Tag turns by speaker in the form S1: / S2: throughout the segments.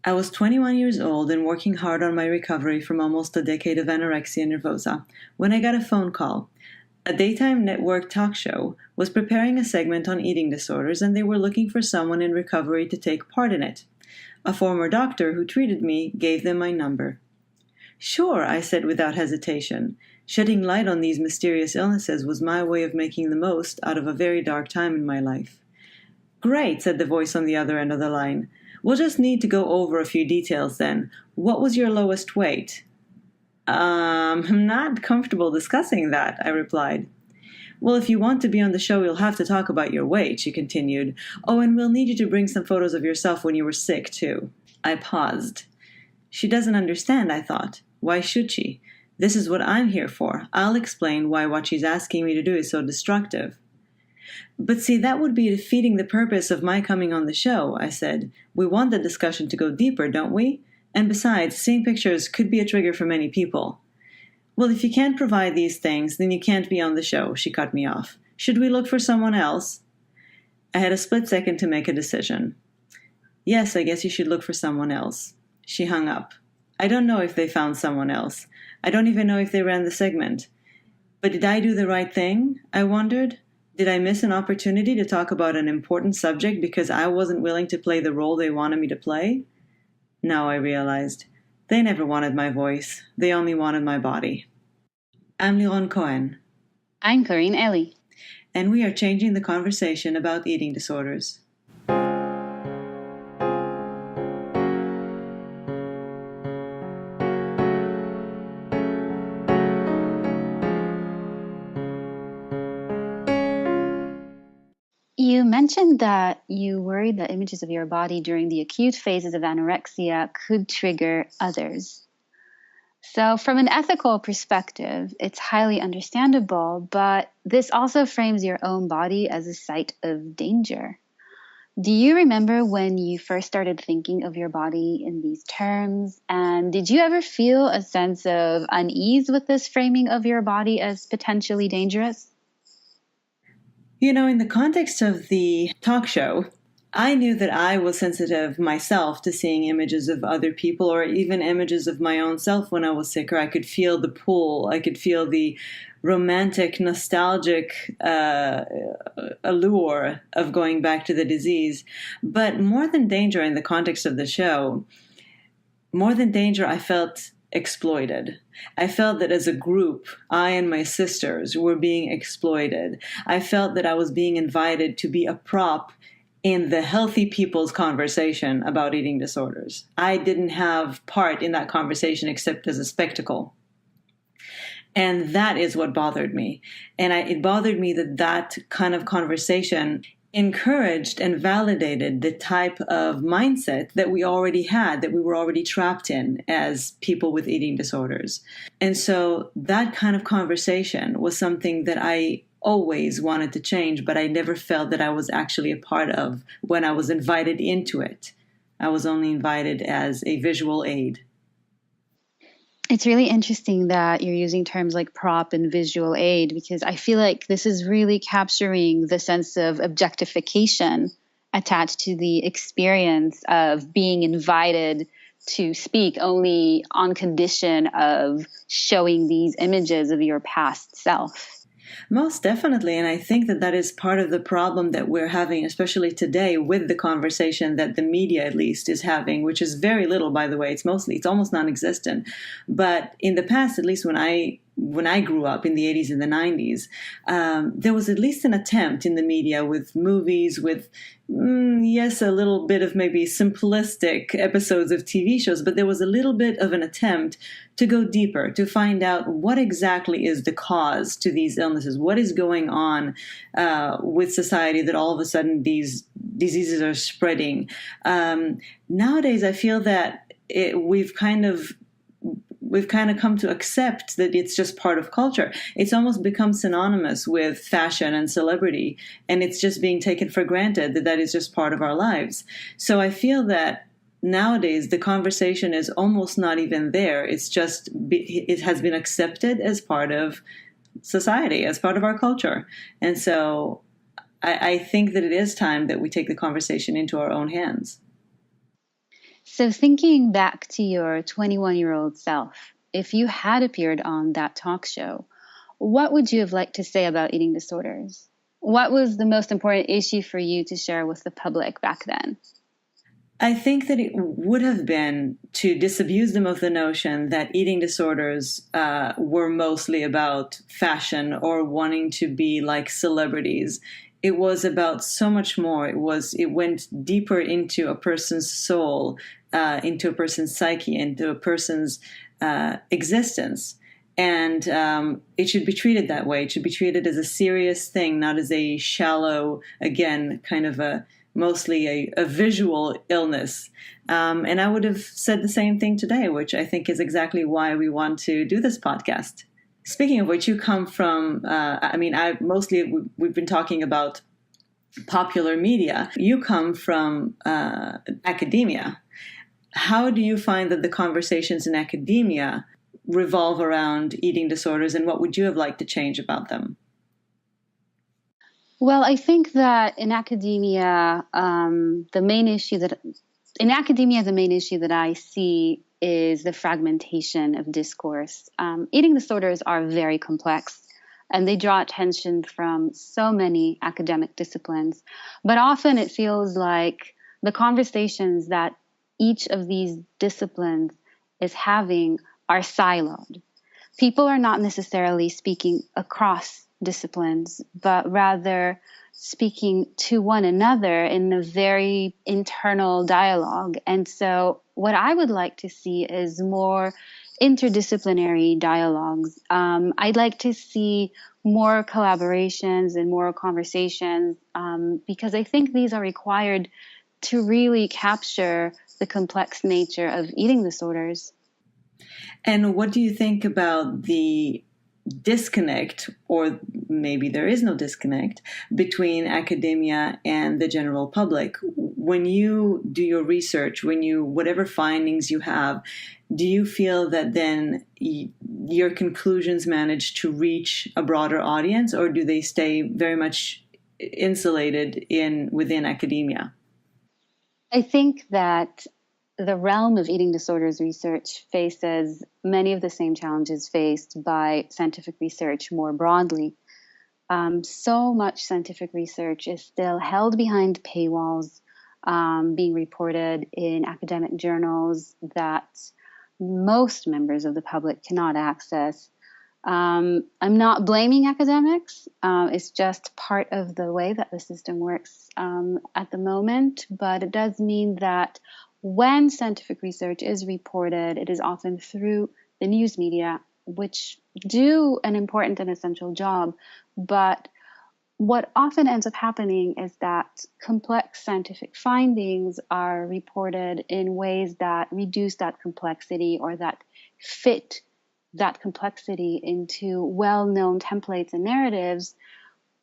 S1: I was 21 years old and working hard on my recovery from almost a decade of anorexia nervosa when I got a phone call. A daytime network talk show was preparing a segment on eating disorders, and they were looking for someone in recovery to take part in it. A former doctor who treated me gave them my number. Sure, I said without hesitation. Shedding light on these mysterious illnesses was my way of making the most out of a very dark time in my life. Great, said the voice on the other end of the line. We'll just need to go over a few details then. What was your lowest weight? I'm not comfortable discussing that, I replied. Well, if you want to be on the show, you'll have to talk about your weight, she continued. Oh, and we'll need you to bring some photos of yourself when you were sick, too. I paused. She doesn't understand, I thought. Why should she? This is what I'm here for. I'll explain why what she's asking me to do is so destructive. But see, that would be defeating the purpose of my coming on the show, I said. We want the discussion to go deeper, don't we? And besides, seeing pictures could be a trigger for many people. Well, if you can't provide these things, then you can't be on the show, she cut me off. Should we look for someone else? I had a split second to make a decision. Yes, I guess you should look for someone else. She hung up. I don't know if they found someone else. I don't even know if they ran the segment. But did I do the right thing? I wondered. Did I miss an opportunity to talk about an important subject because I wasn't willing to play the role they wanted me to play? No, I realized. They never wanted my voice. They only wanted my body. I'm Liron Cohen.
S2: I'm Karin.
S1: And we are changing the conversation about eating disorders.
S2: You mentioned that you worried that images of your body during the acute phases of anorexia could trigger others. So from an ethical perspective, it's highly understandable, but this also frames your own body as a site of danger. Do you remember when you first started thinking of your body in these terms? And did you ever feel a sense of unease with this framing of your body as potentially dangerous?
S1: You know, in the context of the talk show, I knew that I was sensitive myself to seeing images of other people or even images of my own self when I was sick, or I could feel the pull. I could feel the romantic, nostalgic allure of going back to the disease. But more than danger in the context of the show, more than danger, I felt exploited. I felt that as a group, I and my sisters were being exploited. I felt that I was being invited to be a prop in the healthy people's conversation about eating disorders. I didn't have part in that conversation except as a spectacle. And that is what bothered me. And it bothered me that kind of conversation encouraged and validated the type of mindset that we already had, that we were already trapped in as people with eating disorders. And so that kind of conversation was something that I always wanted to change, but I never felt that I was actually a part of when I was invited into it. I was only invited as a visual aid.
S2: It's really interesting that you're using terms like prop and visual aid, because I feel like this is really capturing the sense of objectification attached to the experience of being invited to speak only on condition of showing these images of your past self.
S1: Most definitely, and I think that is part of the problem that we're having, especially today, with the conversation that the media, at least, is having, which is very little, by the way. It's almost non-existent. But in the past, at least when I grew up in the 80s and the 90s, there was at least an attempt in the media with movies, with, yes, a little bit of maybe simplistic episodes of TV shows, but there was a little bit of an attempt to go deeper, to find out what exactly is the cause to these illnesses, what is going on with society that all of a sudden these diseases are spreading. Nowadays, I feel that we've kind of come to accept that it's just part of culture. It's almost become synonymous with fashion and celebrity, and it's just being taken for granted that is just part of our lives. So I feel that nowadays the conversation is almost not even there. It's just, it has been accepted as part of society, as part of our culture. And so I think that it is time that we take the conversation into our own hands.
S2: So, thinking back to your 21-year-old self, if you had appeared on that talk show, what would you have liked to say about eating disorders? What was the most important issue for you to share with the public back then?
S1: I think that it would have been to disabuse them of the notion that eating disorders were mostly about fashion or wanting to be like celebrities. It was about so much more. It went deeper into a person's soul, into a person's psyche, into a person's existence. And it should be treated that way. It should be treated as a serious thing, not as a shallow, again, kind of mostly a visual illness. And I would have said the same thing today, which I think is exactly why we want to do this podcast. Speaking of which, you come from, we've been talking about popular media. You come from academia. How do you find that the conversations in academia revolve around eating disorders, and what would you have liked to change about them?
S2: Well, I think that in academia, the main issue that I see is the fragmentation of discourse. Eating disorders are very complex, and they draw attention from so many academic disciplines. But often it feels like the conversations that each of these disciplines is having are siloed. People are not necessarily speaking across disciplines, but rather speaking to one another in a very internal dialogue. And so what I would like to see is more interdisciplinary dialogues. I'd like to see more collaborations and more conversations because I think these are required to really capture the complex nature of eating disorders.
S1: And what do you think about the disconnect, or maybe there is no disconnect, between academia and the general public? When you do your research, whatever findings you have, do you feel that then your conclusions manage to reach a broader audience, or do they stay very much insulated within academia?
S2: I think that the realm of eating disorders research faces many of the same challenges faced by scientific research more broadly. So much scientific research is still held behind paywalls, being reported in academic journals that most members of the public cannot access. I'm not blaming academics. It's just part of the way that the system works at the moment. But it does mean that when scientific research is reported, it is often through the news media, which do an important and essential job. But what often ends up happening is that complex scientific findings are reported in ways that reduce that complexity or that fit that complexity into well-known templates and narratives,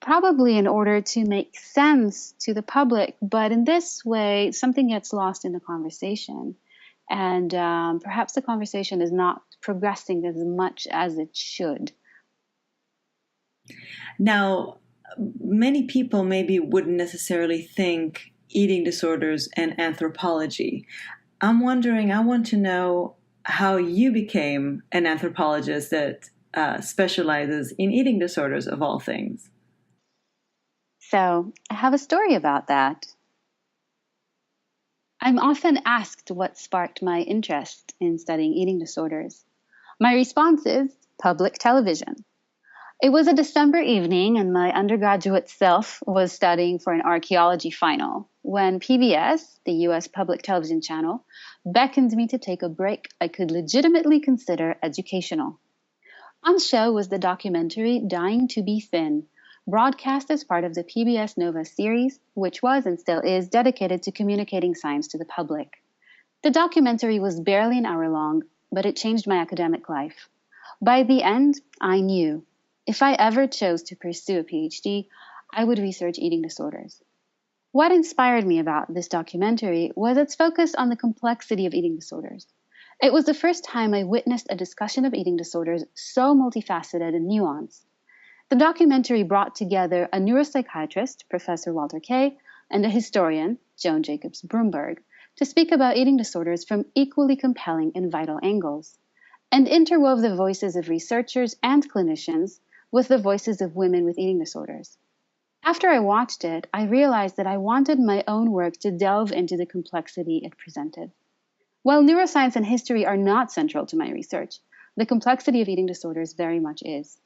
S2: probably in order to make sense to the public. But in this way, something gets lost in the conversation. And perhaps the conversation is not progressing as much as it should.
S1: Now, many people maybe wouldn't necessarily think eating disorders and anthropology. I want to know how you became an anthropologist that specializes in eating disorders, of all things.
S2: So I have a story about that. I'm often asked what sparked my interest in studying eating disorders. My response is public television. It was a December evening, and my undergraduate self was studying for an archaeology final when PBS, the US public television channel, beckoned me to take a break I could legitimately consider educational. On the show was the documentary Dying to Be Thin, broadcast as part of the PBS Nova series, which was and still is dedicated to communicating science to the public. The documentary was barely an hour long, but it changed my academic life. By the end, I knew if I ever chose to pursue a PhD, I would research eating disorders. What inspired me about this documentary was its focus on the complexity of eating disorders. It was the first time I witnessed a discussion of eating disorders so multifaceted and nuanced. The documentary brought together a neuropsychiatrist, Professor Walter Kay, and a historian, Joan Jacobs Broomberg, to speak about eating disorders from equally compelling and vital angles, and interwove the voices of researchers and clinicians with the voices of women with eating disorders. After I watched it, I realized that I wanted my own work to delve into the complexity it presented. While neuroscience and history are not central to my research, the complexity of eating disorders very much is.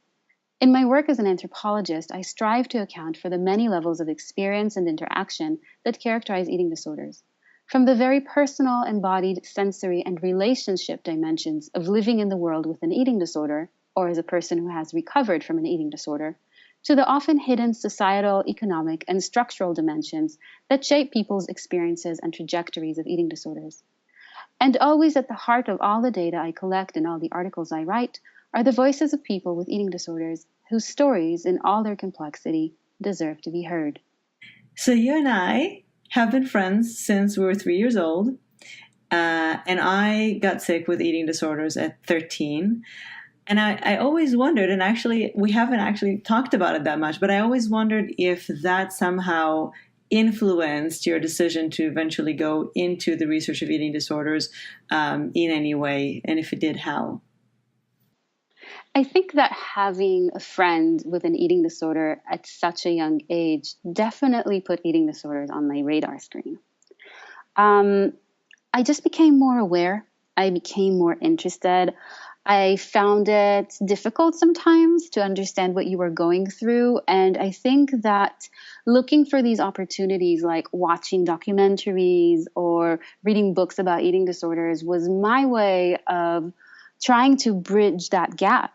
S2: In my work as an anthropologist, I strive to account for the many levels of experience and interaction that characterize eating disorders, from the very personal, embodied, sensory, and relationship dimensions of living in the world with an eating disorder, or as a person who has recovered from an eating disorder, to the often hidden societal, economic, and structural dimensions that shape people's experiences and trajectories of eating disorders. And always at the heart of all the data I collect and all the articles I write are the voices of people with eating disorders whose stories, in all their complexity, deserve to be heard.
S1: So you and I have been friends since we were 3 years old, and I got sick with eating disorders at 13. And I always wondered, and actually we haven't actually talked about it that much, but I always wondered if that somehow influenced your decision to eventually go into the research of eating disorders in any way, and if it did, how?
S2: I think that having a friend with an eating disorder at such a young age definitely put eating disorders on my radar screen. I just became more aware. I became more interested. I found it difficult sometimes to understand what you were going through. And I think that looking for these opportunities, like watching documentaries or reading books about eating disorders, was my way of trying to bridge that gap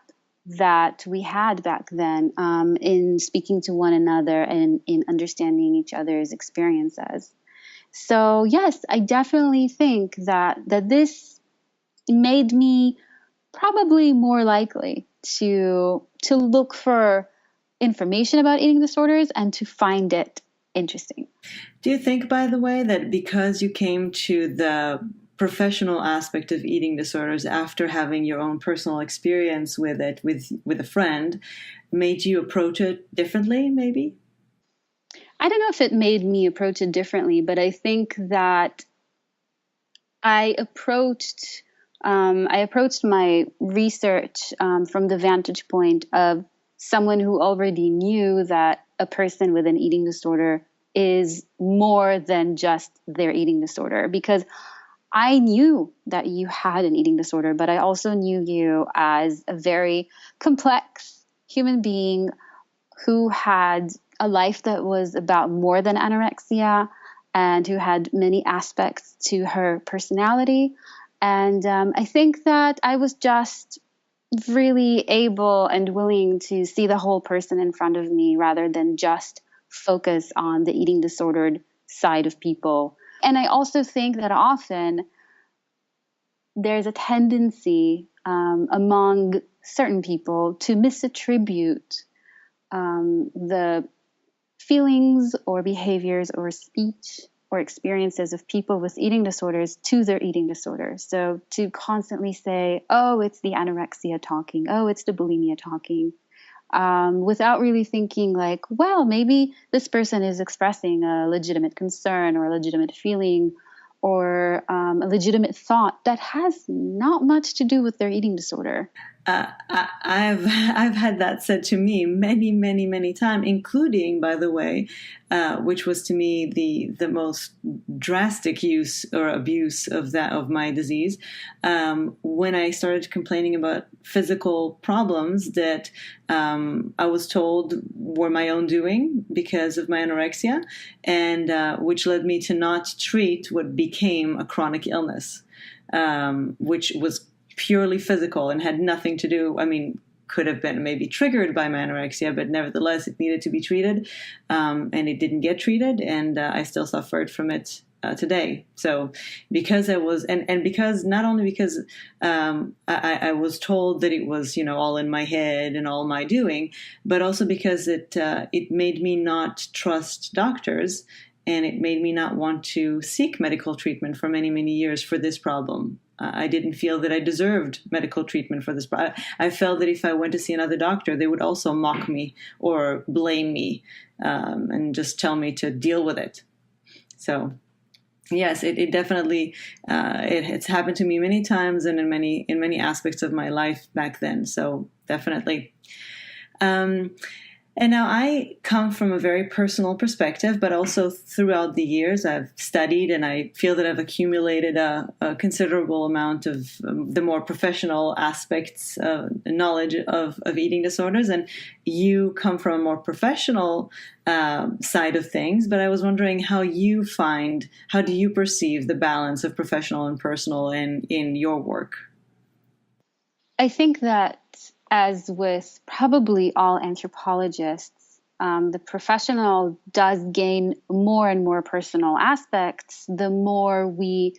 S2: that we had back then in speaking to one another and in understanding each other's experiences. So yes, I definitely think that this made me probably more likely to look for information about eating disorders and to find it interesting.
S1: Do you think, by the way, that because you came to the professional aspect of eating disorders after having your own personal experience with it with a friend made you approach it differently, maybe?
S2: I don't know if it made me approach it differently, but I think that I approached my research from the vantage point of someone who already knew that a person with an eating disorder is more than just their eating disorder, because I knew that you had an eating disorder, but I also knew you as a very complex human being who had a life that was about more than anorexia and who had many aspects to her personality. And I think that I was just really able and willing to see the whole person in front of me rather than just focus on the eating disordered side of people. And I also think that often there's a tendency among certain people to misattribute the feelings or behaviors or speech or experiences of people with eating disorders to their eating disorder. So to constantly say, oh, it's the anorexia talking, oh, it's the bulimia talking, without really thinking like, well, maybe this person is expressing a legitimate concern or a legitimate feeling or a legitimate thought that has not much to do with their eating disorder.
S1: I've had that said to me many, many, many times, including, by the way, which was to me the most drastic use or abuse of my disease, when I started complaining about physical problems that I was told were my own doing because of my anorexia, and which led me to not treat what became a chronic illness, which was purely physical and had nothing to do, could have been maybe triggered by my anorexia, but nevertheless it needed to be treated, and it didn't get treated, and I still suffered from it today. So because I was, and because not only because I was told that it was, all in my head and all my doing, but also because it made me not trust doctors, and it made me not want to seek medical treatment for many, many years for this problem. I didn't feel that I deserved medical treatment for this. I felt that if I went to see another doctor, they would also mock me or blame me and just tell me to deal with it. So Yes, it definitely it's happened to me many times and in many aspects of my life back then. So definitely. And now I come from a very personal perspective, but also throughout the years I've studied and I feel that I've accumulated a considerable amount of the more professional aspects, knowledge of eating disorders. And you come from a more professional side of things, but I was wondering how do you perceive the balance of professional and personal in your work?
S2: I think that, as with probably all anthropologists, the professional does gain more and more personal aspects the more we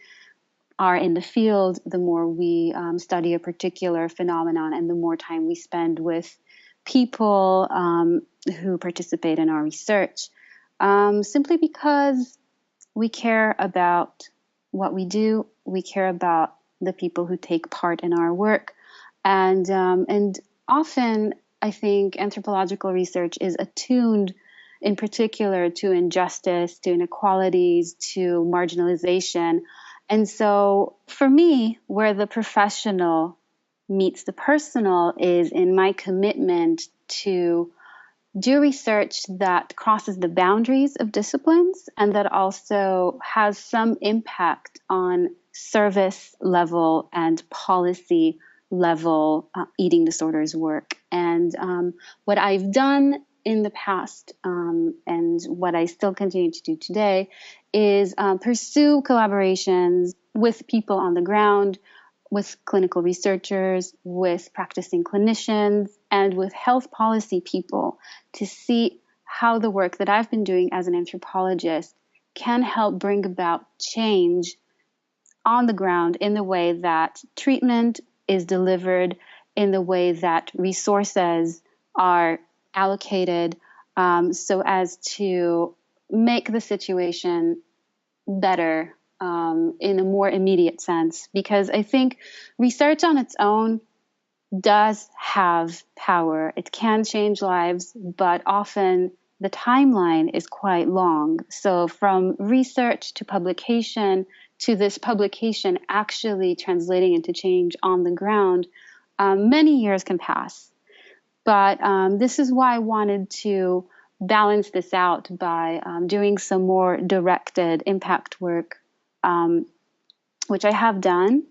S2: are in the field, the more we study a particular phenomenon, and the more time we spend with people who participate in our research, simply because we care about what we do, we care about the people who take part in our work. And often, I think anthropological research is attuned, in particular, to injustice, to inequalities, to marginalization. And so, for me, where the professional meets the personal is in my commitment to do research that crosses the boundaries of disciplines and that also has some impact on service level and policy level eating disorders work. And what I've done in the past and what I still continue to do today is pursue collaborations with people on the ground, with clinical researchers, with practicing clinicians, and with health policy people to see how the work that I've been doing as an anthropologist can help bring about change on the ground in the way that treatment is delivered, in the way that resources are allocated, so as to make the situation better in a more immediate sense. Because I think research on its own does have power. It can change lives, but often the timeline is quite long. So from research to publication to this publication actually translating into change on the ground, many years can pass. But this is why I wanted to balance this out by doing some more directed impact work, which I have done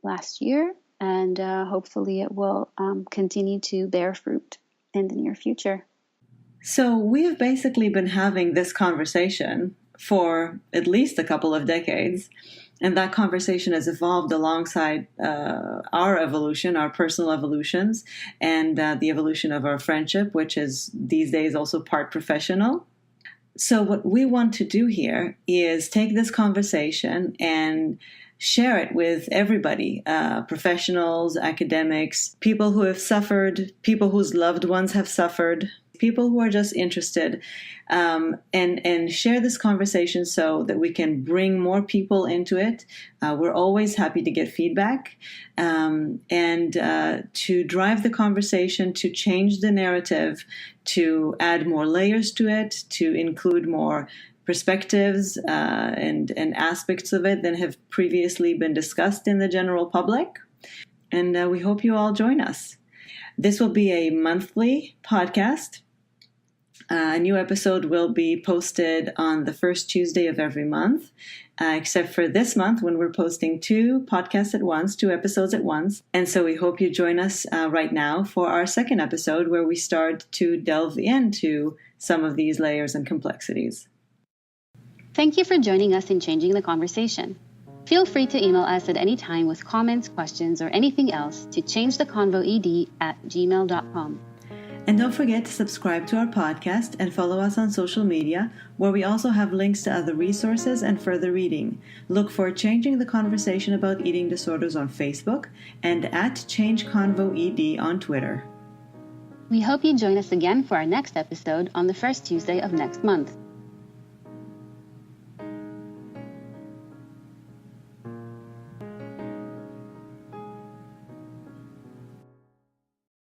S2: last year, and hopefully it will continue to bear fruit in the near future.
S1: So we've basically been having this conversation for at least a couple of decades, and that conversation has evolved alongside our evolution, our personal evolutions, and the evolution of our friendship, which is these days also part professional. So what we want to do here is take this conversation and share it with everybody, professionals, academics, people who have suffered, people whose loved ones have suffered, people who are just interested, and share this conversation so that we can bring more people into it. We're always happy to get feedback and to drive the conversation, to change the narrative, to add more layers to it, to include more perspectives and aspects of it than have previously been discussed in the general public. And we hope you all join us. This will be a monthly podcast. A new episode will be posted on the first Tuesday of every month, except for this month when we're posting two episodes at once. And so we hope you join us right now for our second episode, where we start to delve into some of these layers and complexities.
S2: Thank you for joining us in Changing the Conversation. Feel free to email us at any time with comments, questions, or anything else to changetheconvoed@gmail.com.
S1: And don't forget to subscribe to our podcast and follow us on social media, where we also have links to other resources and further reading. Look for Changing the Conversation About Eating Disorders on Facebook and at ChangeConvoED on Twitter.
S2: We hope you join us again for our next episode on the first Tuesday of next month.